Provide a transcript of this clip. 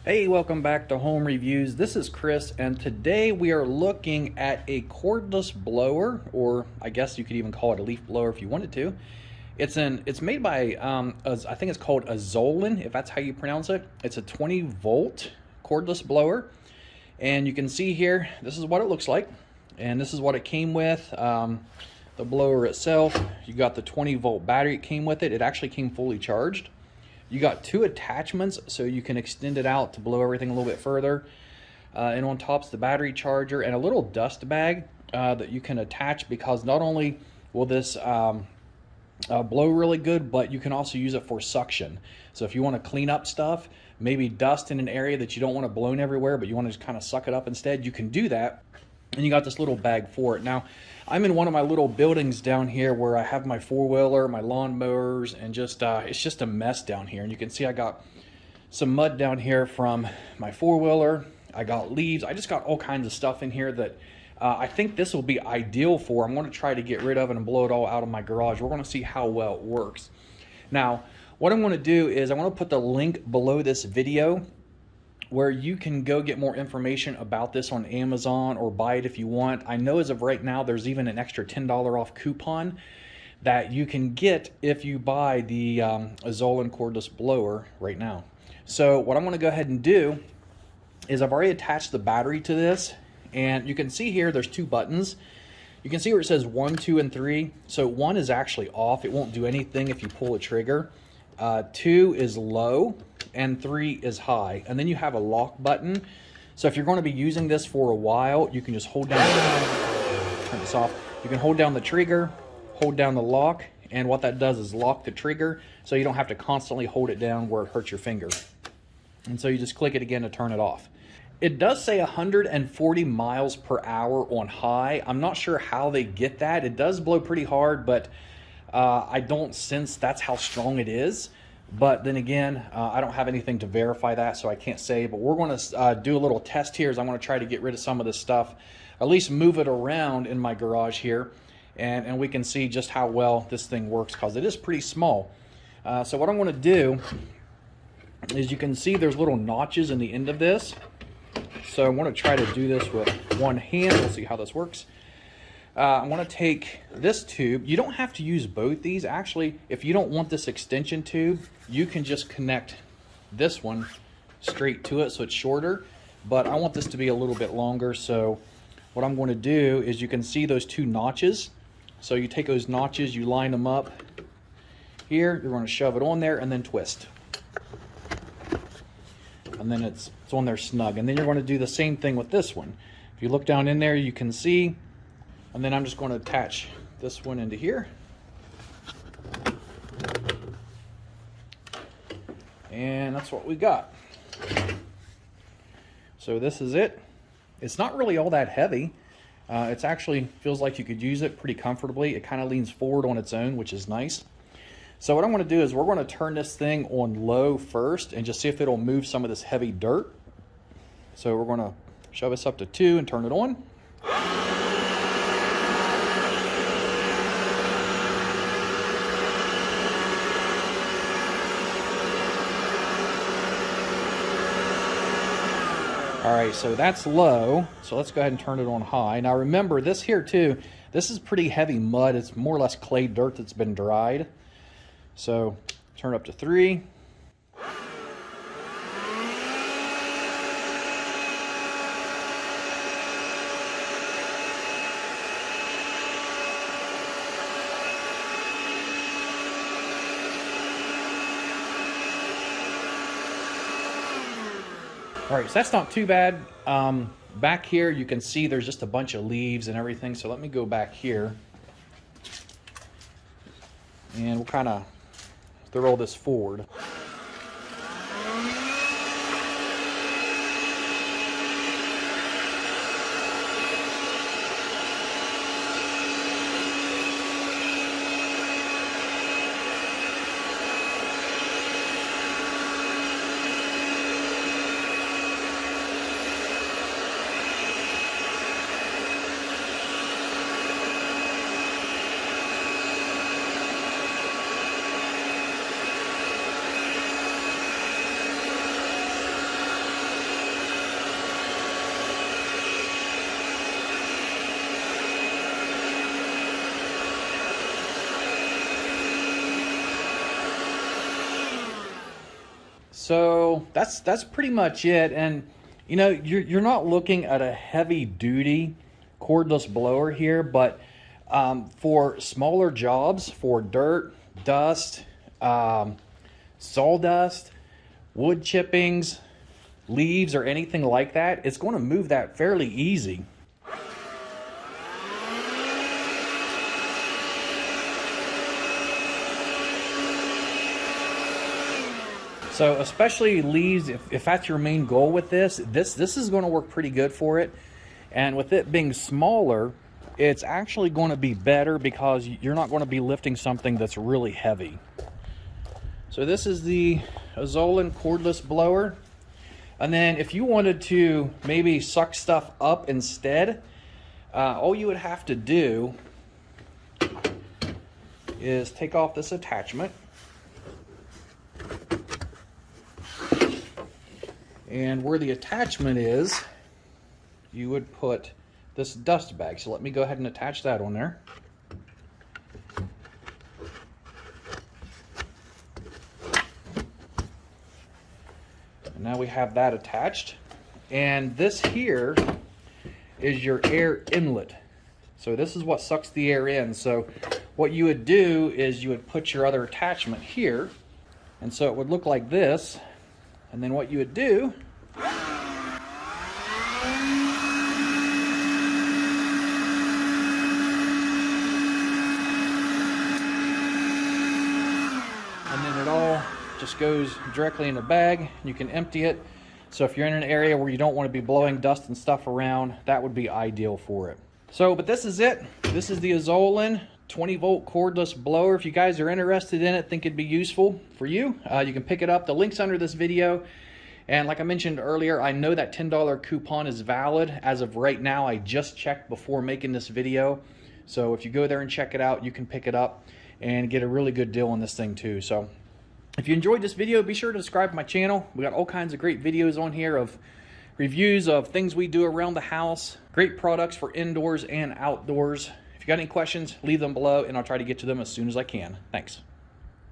Hey, welcome back to Home Reviews. This is Chris, and today we are looking at a cordless blower, or I guess you could even call it a leaf blower if you wanted to. It's made by I think it's called Azollin, if that's how you pronounce it. It's a 20-volt cordless blower, and you can see here this is what it looks like, and this is what it came with. The blower itself, you got the 20-volt battery it came with it. It actually came fully charged. You got two attachments so you can extend it out to blow everything a little bit further. And on top's the battery charger and a little dust bag that you can attach, because not only will this blow really good, but you can also use it for suction. So if you want to clean up stuff, maybe dust in an area that you don't want to blown everywhere, but you want to just kind of suck it up instead, you can do that. And you got this little bag for it. Now, I'm in one of my little buildings down here where I have my four-wheeler, my lawn mowers, and just it's just a mess down here. And you can see I got some mud down here from my four-wheeler. I got leaves. I just got all kinds of stuff in here that I think this will be ideal for. I'm going to try to get rid of it and blow it all out of my garage. We're going to see how well it works. Now, what I'm going to do is I'm going to put the link below this video where you can go get more information about this on Amazon or buy it if you want. I know as of right now there's even an extra $10 off coupon that you can get if you buy the Azollin cordless blower right now. So what I'm going to go ahead and do is I've already attached the battery to this, and you can see here there's two buttons. You can see where it says 1, 2, and 3. So 1 is actually off. It won't do anything if you pull a trigger. 2 is low, and 3 is high. And then you have a lock button. So if you're going to be using this for a while, you can just hold down, turn this off. You can hold down the trigger, hold down the lock, and what that does is lock the trigger so you don't have to constantly hold it down where it hurts your finger. And so you just click it again to turn it off. It does say 140 miles per hour on high. I'm not sure how they get that. It does blow pretty hard, but I don't sense that's how strong it is. But then again, I don't have anything to verify that, so I can't say. But we're going to do a little test here. I'm going to try to get rid of some of this stuff, at least move it around in my garage here, and we can see just how well this thing works, because it is pretty small. So what I'm going to do is, you can see there's little notches in the end of this. So I'm going to try to do this with one hand. We'll see how this works. I'm going to take this tube. You don't have to use both these. Actually, if you don't want this extension tube, you can just connect this one straight to it so it's shorter. But I want this to be a little bit longer, so what I'm going to do is, you can see those two notches. So you take those notches, you line them up here, you're going to shove it on there and then twist. And then it's on there snug. And then you're going to do the same thing with this one. If you look down in there, you can see. And then I'm just going to attach this one into here. And that's what we got. So this is it. It's not really all that heavy. It's actually feels like you could use it pretty comfortably. It kind of leans forward on its own, which is nice. So what I'm going to do is, we're going to turn this thing on low first and just see if it'll move some of this heavy dirt. So we're going to shove this up to 2 and turn it on. All right, so that's low. So let's go ahead and turn it on high. Now remember, this here too, this is pretty heavy mud. It's more or less clay dirt that's been dried. So turn it up to 3. All right, so that's not too bad. Back here, you can see there's just a bunch of leaves and everything. So let me go back here, and we'll kind of throw this forward. So that's pretty much it. And you know, you're not looking at a heavy duty cordless blower here, but for smaller jobs, for dirt, dust, sawdust, wood chippings, leaves, or anything like that, it's going to move that fairly easy. So especially leaves, if that's your main goal with this is going to work pretty good for it. And with it being smaller, it's actually going to be better because you're not going to be lifting something that's really heavy. So this is the Azollin cordless blower. And then if you wanted to maybe suck stuff up instead, all you would have to do is take off this attachment. And where the attachment is, you would put this dust bag. So let me go ahead and attach that on there. And now we have that attached. And this here is your air inlet. So this is what sucks the air in. So what you would do is you would put your other attachment here. And so it would look like this. And then what you would do and then it all just goes directly in the bag. You can empty it. So if you're in an area where you don't want to be blowing dust and stuff around, that would be ideal for it. So, but this is it. This is the Azollin 20-volt cordless blower. If you guys are interested in it, think it'd be useful for you, you can pick it up. The link's under this video. And like I mentioned earlier, I know that $10 coupon is valid as of right now. I just checked before making this video. So if you go there and check it out, you can pick it up and get a really good deal on this thing too. So if you enjoyed this video, be sure to subscribe to my channel. We got all kinds of great videos on here of reviews of things we do around the house, great products for indoors and outdoors. If you got any questions, leave them below and I'll try to get to them as soon as I can. Thanks.